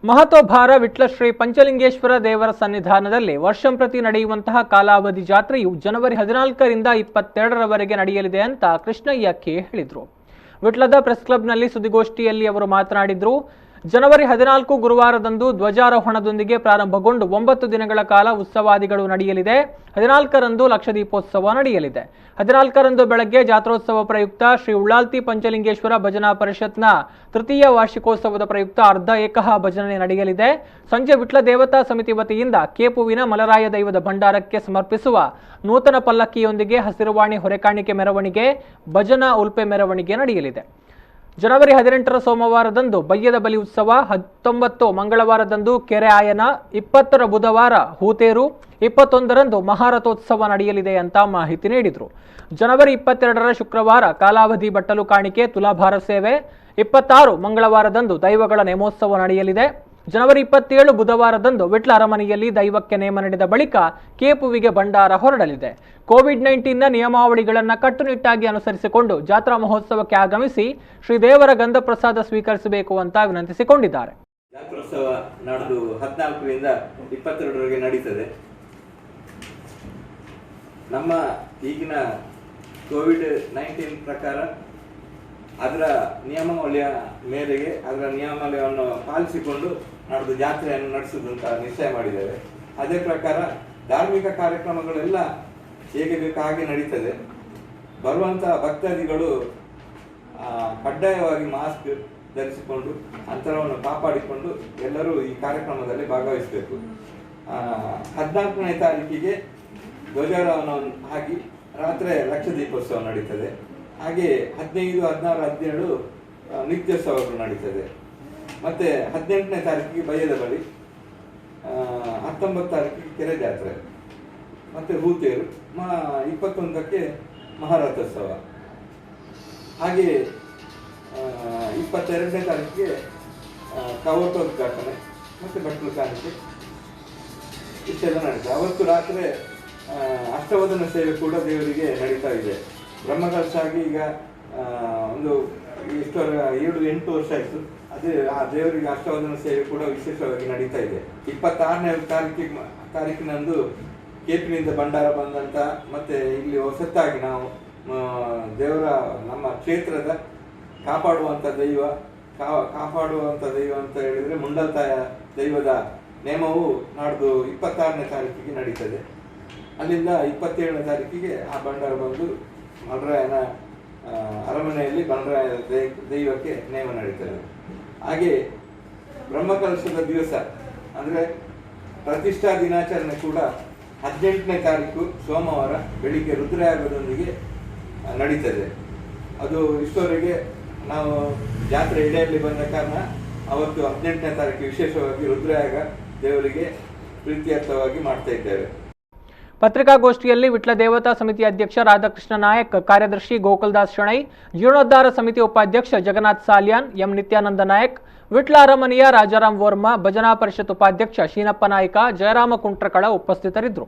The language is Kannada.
ಮಹತೋಭಾರ ವಿಟ್ಲ ಶ್ರೀ ಪಂಚಲಿಂಗೇಶ್ವರ ದೇವರ ಸನ್ನಿಧಾನದಲ್ಲಿ ವರ್ಷಂಪ್ರತಿ ನಡೆಯುವಂತಹ ಕಾಲಾವಧಿ ಜಾತ್ರೆಯು ಜನವರಿ 14ರಿಂದ 22ರವರೆಗೆ ನಡೆಯಲಿದೆ ಅಂತ ಕೃಷ್ಣಯ್ಯ ಕೆ ಹೇಳಿದರು. ವಿಟ್ಲದ ಪ್ರೆಸ್ ಕ್ಲಬ್ನಲ್ಲಿ ಸುದ್ದಿಗೋಷ್ಠಿಯಲ್ಲಿ ಅವರು ಮಾತನಾಡಿದರು. ಜನವರಿ 14 ಗುರುವಾರದಂದು ಧ್ವಜಾರೋಹಣದೊಂದಿಗೆ ಪ್ರಾರಂಭಗೊಂಡು 9 ದಿನಗಳ ಕಾಲ ಉತ್ಸವಾದಿಗಳು ನಡೆಯಲಿದೆ. 14ರಂದು ಲಕ್ಷದೀಪೋತ್ಸವ ನಡೆಯಲಿದೆ. 14ರಂದು ಬೆಳಗ್ಗೆ ಜಾತ್ರೋತ್ಸವ ಪ್ರಯುಕ್ತ ಶ್ರೀ ಉಳ್ಳಾಲ್ತಿ ಪಂಚಲಿಂಗೇಶ್ವರ ಭಜನಾ ಪರಿಷತ್ನ ತೃತೀಯ ವಾರ್ಷಿಕೋತ್ಸವದ ಪ್ರಯುಕ್ತ ಅರ್ಧ ಏಕಹ ಭಜನೆ ನಡೆಯಲಿದೆ. ಸಂಜೆ ವಿಟ್ಲ ದೇವತಾ ಸಮಿತಿ ವತಿಯಿಂದ ಕೇಪುವಿನ ಮಲರಾಯ ದೈವದ ಭಂಡಾರಕ್ಕೆ ಸಮರ್ಪಿಸುವ ನೂತನ ಪಲ್ಲಕ್ಕಿಯೊಂದಿಗೆ ಹಸಿರುವಾಣಿ ಹೊರೆಕಾಣಿಕೆ ಮೆರವಣಿಗೆ, ಭಜನಾ ಉಲ್ಪೆ ಮೆರವಣಿಗೆ ನಡೆಯಲಿದೆ. ಜನವರಿ 18ರ ಸೋಮವಾರದಂದು ಬಯ್ಯದ ಬಲಿ ಉತ್ಸವ, 19 ಮಂಗಳವಾರದಂದು ಕೆರೆ ಆಯನ, 20ರ ಬುಧವಾರ ಹೂತೇರು, 21ರಂದು ಮಹಾರಥೋತ್ಸವ ನಡೆಯಲಿದೆ ಅಂತ ಮಾಹಿತಿ ನೀಡಿದರು. ಜನವರಿ 22ರ ಶುಕ್ರವಾರ ಕಾಲಾವಧಿ ಬಟ್ಟಲು ಕಾಣಿಕೆ, ತುಲಾಭಾರ ಸೇವೆ, 26 ಮಂಗಳವಾರದಂದು ದೈವಗಳ ನೇಮೋತ್ಸವ ನಡೆಯಲಿದೆ. ಜನವರಿ 27 ಬುಧವಾರದಂದು ವಿಟ್ಲ ಅರಮನೆಯಲ್ಲಿ ದೈವಕ್ಕೆ ನೇಮ ನಡೆದ ಬಳಿಕ ಕೇಪುವಿಗೆ ಭಂಡಾರ ಹೊರಡಲಿದೆ. ಕೋವಿಡ್-19ನ ನಿಯಮಾವಳಿಗಳನ್ನು ಕಟ್ಟುನಿಟ್ಟಾಗಿ ಅನುಸರಿಸಿಕೊಂಡು ಜಾತ್ರಾ ಮಹೋತ್ಸವಕ್ಕೆ ಆಗಮಿಸಿ ಶ್ರೀದೇವರ ಗಂಧ ಪ್ರಸಾದ ಸ್ವೀಕರಿಸಬೇಕು ಅಂತ ವಿನಂತಿಸಿಕೊಂಡಿದ್ದಾರೆ. ಜಾತ್ರೋತ್ಸವ ನಾಡ್ದು 14ರಿಂದ 22ರವರೆಗೆ ನಡೀತದೆ. ನಮ್ಮ ಈಗಿನ ಕೋವಿಡ್-19 ಪ್ರಕಾರ ಅದರ ನಿಯಮಾವಳಿಯ ಮೇರೆಗೆ ಅದರ ನಿಯಮಾವಳಿಯನ್ನು ಪಾಲಿಸಿಕೊಂಡು ನಾಡ್ದು ಜಾತ್ರೆಯನ್ನು ನಡೆಸುವುದು ಅಂತ ನಿಶ್ಚಯ ಮಾಡಿದ್ದೇವೆ. ಅದೇ ಪ್ರಕಾರ ಧಾರ್ಮಿಕ ಕಾರ್ಯಕ್ರಮಗಳೆಲ್ಲ ಹೇಗೆ ಬೇಕು ಹಾಗೆ ನಡೀತದೆ. ಬರುವಂತಹ ಭಕ್ತಾದಿಗಳು ಕಡ್ಡಾಯವಾಗಿ ಮಾಸ್ಕ್ ಧರಿಸಿಕೊಂಡು ಅಂತರವನ್ನು ಕಾಪಾಡಿಕೊಂಡು ಎಲ್ಲರೂ ಈ ಕಾರ್ಯಕ್ರಮದಲ್ಲಿ ಭಾಗವಹಿಸಬೇಕು. 14ನೇ ತಾರೀಕಿಗೆ ಧ್ವಜಾರೋಹಣವನ್ನು ಆಗಿ ರಾತ್ರಿ ಲಕ್ಷದೀಪೋತ್ಸವ ನಡೀತದೆ. ಹಾಗೆ 15, 16, 17 ನಿತ್ಯೋತ್ಸವಗಳು ನಡೀತದೆ. ಮತ್ತೆ 18ನೇ ತಾರೀಕಿಗೆ ಬಯ್ಯದ ಬಲಿ, 19 ತಾರೀಕಿಗೆ ಕೆರೆ ಜಾತ್ರೆ, ಮತ್ತೆ ಹೂತೇರು, 21ಕ್ಕೆ ಮಹಾರಥೋತ್ಸವ. ಹಾಗೆ 22ನೇ ತಾರೀಕಿಗೆ ಕವಟೋದ್ಘಾಟನೆ ಮತ್ತೆ ಬಟ್ಟಲು ಕಾಣಿಕೆ ಇಷ್ಟೆಲ್ಲ ನಡೀತದೆ. ಅವತ್ತು ರಾತ್ರಿ ಅಷ್ಟವದನ ಸೇವೆ ಕೂಡ ದೇವರಿಗೆ ನಡೀತಾ ಇದೆ. ಬ್ರಹ್ಮಕಲಶಾಗಿ ಈಗ ಒಂದು 7-8 ವರ್ಷ ಆಯಿತು. ಅದೇ ಆ ದೇವರಿಗೆ ಅಷ್ಟವದನ ಸೇವೆ ಕೂಡ ವಿಶೇಷವಾಗಿ ನಡೀತಾ ಇದೆ. 26ನೇ ತಾರೀಕಿನಂದು ಕೇಪಿನಿಂದ ಭಂಡಾರ ಬಂದಂತ ಮತ್ತೆ ಇಲ್ಲಿ ಹೊಸತ್ತಾಗಿ ನಾವು ದೇವರ ನಮ್ಮ ಕ್ಷೇತ್ರದ ಕಾಪಾಡುವಂಥ ದೈವ ಅಂತ ಹೇಳಿದ್ರೆ ಮುಂಡಲ್ತಾಯ ದೈವದ ನೇಮವು ನಾಡ್ದು 26ನೇ ತಾರೀಕಿಗೆ ನಡೀತದೆ. ಅಲ್ಲಿಂದ 27ನೇ ತಾರೀಕಿಗೆ ಆ ಭಂಡಾರ ಬಂದು ಮಲರಾಯನ ಅರಮನೆಯಲ್ಲಿ ಮಲರಾಯ ದೈವಕ್ಕೆ ನೇಮ ನಡೀತದೆ. ಹಾಗೆ ಬ್ರಹ್ಮಕಲಶದ ದಿವಸ ಅಂದರೆ ಪ್ರತಿಷ್ಠಾ ದಿನಾಚರಣೆ ಕೂಡ 18ನೇ ತಾರೀಕು ಸೋಮವಾರ ಬೆಳಿಗ್ಗೆ ರುದ್ರಯಾಗದೊಂದಿಗೆ ನಡೀತದೆ. ಅದು ಇಷ್ಟವರೆಗೆ ನಾವು ಜಾತ್ರೆ ಇಡೆಯಲ್ಲಿ ಬಂದ ಕಾರಣ ಅವತ್ತು 18ನೇ ತಾರೀಕು ವಿಶೇಷವಾಗಿ ರುದ್ರಯಾಗ ದೇವರಿಗೆ ಪ್ರೀತ್ಯರ್ಥವಾಗಿ ಮಾಡ್ತಾ ಇದ್ದೇವೆ. ಪತ್ರಿಕಾಗೋಷ್ಠಿಯಲ್ಲಿ ವಿಟ್ಲ ದೇವತಾ ಸಮಿತಿ ಅಧ್ಯಕ್ಷ ರಾಧಾಕೃಷ್ಣ ನಾಯಕ್, ಕಾರ್ಯದರ್ಶಿ ಗೋಕುಲ್ದಾಸ್ ಶೆಣೈ, ಜೀರ್ಣೋದ್ಧಾರ ಸಮಿತಿ ಉಪಾಧ್ಯಕ್ಷ ಜಗನ್ನಾಥ್ ಸಾಲ್ಯಾನ್, ಎಂ ನಿತ್ಯಾನಂದ ನಾಯಕ್, ವಿಟ್ಲ ಅರಮನೆಯ ರಾಜಾರಾಮ್ ವರ್ಮಾ, ಭಜನಾ ಪರಿಷತ್ ಉಪಾಧ್ಯಕ್ಷ ಶೀನಪ್ಪ ನಾಯ್ಕ, ಜಯರಾಮ ಕುಂಟ್ರಕಳ ಉಪಸ್ಥಿತರಿದ್ದರು.